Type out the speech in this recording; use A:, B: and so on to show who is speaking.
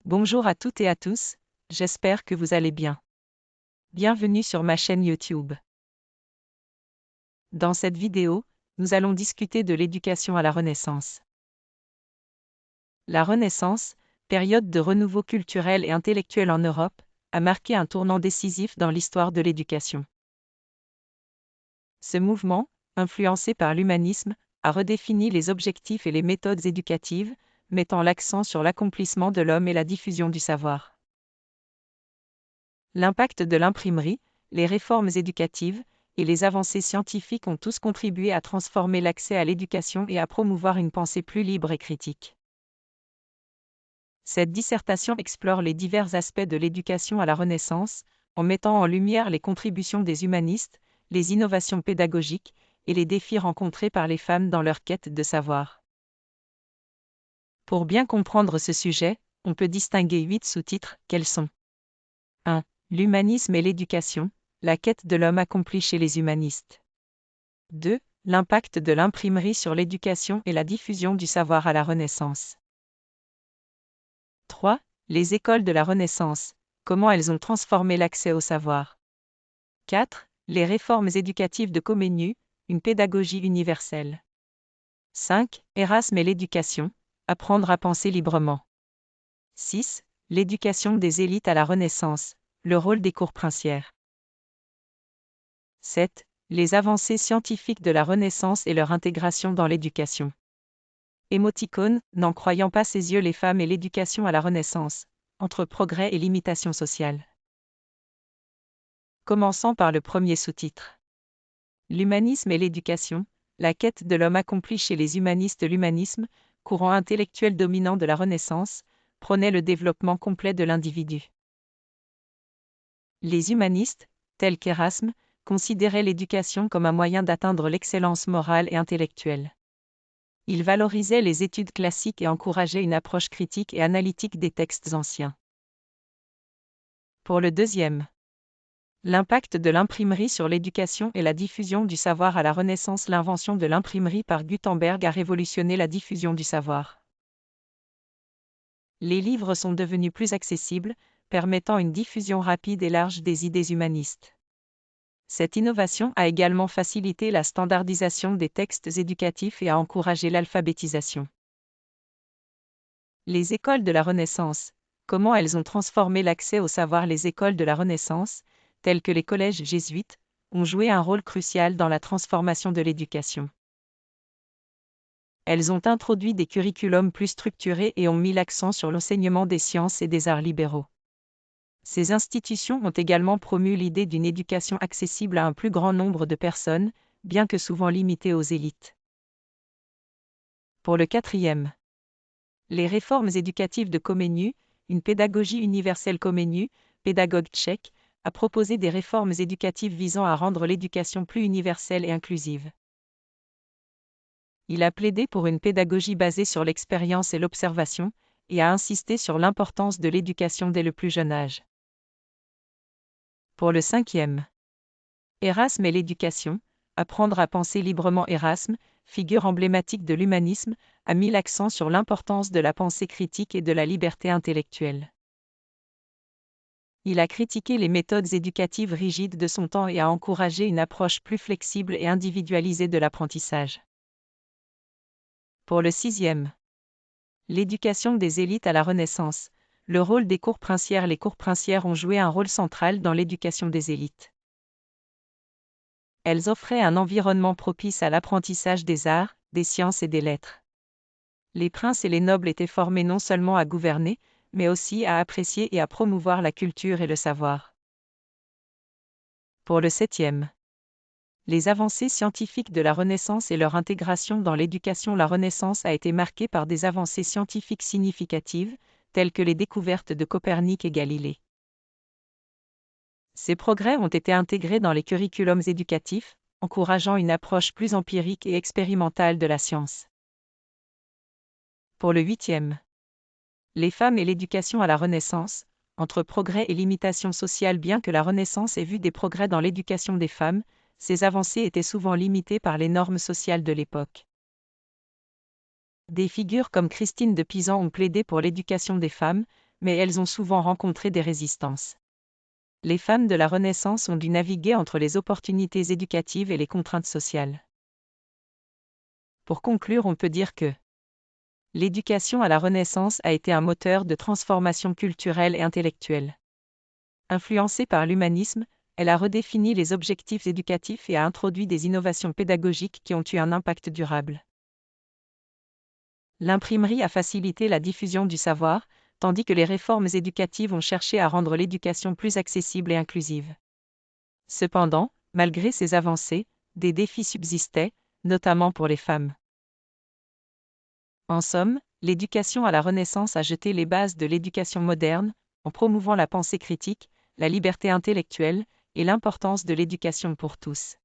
A: Bonjour à toutes et à tous, j'espère que vous allez bien. Bienvenue sur ma chaîne YouTube. Dans cette vidéo, nous allons discuter de l'éducation à la Renaissance. La Renaissance, période de renouveau culturel et intellectuel en Europe, a marqué un tournant décisif dans l'histoire de l'éducation. Ce mouvement, influencé par l'humanisme, a redéfini les objectifs et les méthodes éducatives, mettant l'accent sur l'accomplissement de l'homme et la diffusion du savoir. L'impact de l'imprimerie, les réformes éducatives et les avancées scientifiques ont tous contribué à transformer l'accès à l'éducation et à promouvoir une pensée plus libre et critique. Cette dissertation explore les divers aspects de l'éducation à la Renaissance, en mettant en lumière les contributions des humanistes, les innovations pédagogiques et les défis rencontrés par les femmes dans leur quête de savoir. Pour bien comprendre ce sujet, on peut distinguer 8 sous-titres, quels sont 1. L'humanisme et l'éducation, la quête de l'homme accomplie chez les humanistes. 2. L'impact de l'imprimerie sur l'éducation et la diffusion du savoir à la Renaissance. 3. Les écoles de la Renaissance, comment elles ont transformé l'accès au savoir. 4. Les réformes éducatives de Comenius, une pédagogie universelle. 5. Erasme et l'éducation, apprendre à penser librement. 6. L'éducation des élites à la Renaissance, le rôle des cours princières. 7. Les avancées scientifiques de la Renaissance et leur intégration dans l'éducation. Émoticône, n'en croyant pas ses yeux les femmes et l'éducation à la Renaissance, entre progrès et limitation sociale. Commençons par le premier sous-titre. L'humanisme et l'éducation, la quête de l'homme accomplie chez les humanistes. L'humanisme, courant intellectuel dominant de la Renaissance, prônait le développement complet de l'individu. Les humanistes, tels qu'Erasme, considéraient l'éducation comme un moyen d'atteindre l'excellence morale et intellectuelle. Ils valorisaient les études classiques et encourageaient une approche critique et analytique des textes anciens. Pour le deuxième, l'impact de l'imprimerie sur l'éducation et la diffusion du savoir à la Renaissance. L'invention de l'imprimerie par Gutenberg a révolutionné la diffusion du savoir. Les livres sont devenus plus accessibles, permettant une diffusion rapide et large des idées humanistes. Cette innovation a également facilité la standardisation des textes éducatifs et a encouragé l'alphabétisation. Les écoles de la Renaissance, comment elles ont transformé l'accès au savoir. Les écoles de la Renaissance, telles que les collèges jésuites, ont joué un rôle crucial dans la transformation de l'éducation. Elles ont introduit des curriculums plus structurés et ont mis l'accent sur l'enseignement des sciences et des arts libéraux. Ces institutions ont également promu l'idée d'une éducation accessible à un plus grand nombre de personnes, bien que souvent limitée aux élites. Pour le quatrième, les réformes éducatives de Comenius, une pédagogie universelle. Comenius, pédagogue tchèque, a proposé des réformes éducatives visant à rendre l'éducation plus universelle et inclusive. Il a plaidé pour une pédagogie basée sur l'expérience et l'observation, et a insisté sur l'importance de l'éducation dès le plus jeune âge. Pour le cinquième, Erasme et l'éducation, apprendre à penser librement. Erasme, figure emblématique de l'humanisme, a mis l'accent sur l'importance de la pensée critique et de la liberté intellectuelle. Il a critiqué les méthodes éducatives rigides de son temps et a encouragé une approche plus flexible et individualisée de l'apprentissage. Pour le sixième, l'éducation des élites à la Renaissance, le rôle des cours princières. Les cours princières ont joué un rôle central dans l'éducation des élites. Elles offraient un environnement propice à l'apprentissage des arts, des sciences et des lettres. Les princes et les nobles étaient formés non seulement à gouverner, mais aussi à apprécier et à promouvoir la culture et le savoir. Pour le septième, les avancées scientifiques de la Renaissance et leur intégration dans l'éducation. La Renaissance a été marquée par des avancées scientifiques significatives, telles que les découvertes de Copernic et Galilée. Ces progrès ont été intégrés dans les curriculums éducatifs, encourageant une approche plus empirique et expérimentale de la science. Pour le huitième, les femmes et l'éducation à la Renaissance, entre progrès et limitation sociale. Bien que la Renaissance ait vu des progrès dans l'éducation des femmes, ces avancées étaient souvent limitées par les normes sociales de l'époque. Des figures comme Christine de Pisan ont plaidé pour l'éducation des femmes, mais elles ont souvent rencontré des résistances. Les femmes de la Renaissance ont dû naviguer entre les opportunités éducatives et les contraintes sociales. Pour conclure, on peut dire que l'éducation à la Renaissance a été un moteur de transformation culturelle et intellectuelle. Influencée par l'humanisme, elle a redéfini les objectifs éducatifs et a introduit des innovations pédagogiques qui ont eu un impact durable. L'imprimerie a facilité la diffusion du savoir, tandis que les réformes éducatives ont cherché à rendre l'éducation plus accessible et inclusive. Cependant, malgré ces avancées, des défis subsistaient, notamment pour les femmes. En somme, l'éducation à la Renaissance a jeté les bases de l'éducation moderne, en promouvant la pensée critique, la liberté intellectuelle, et l'importance de l'éducation pour tous.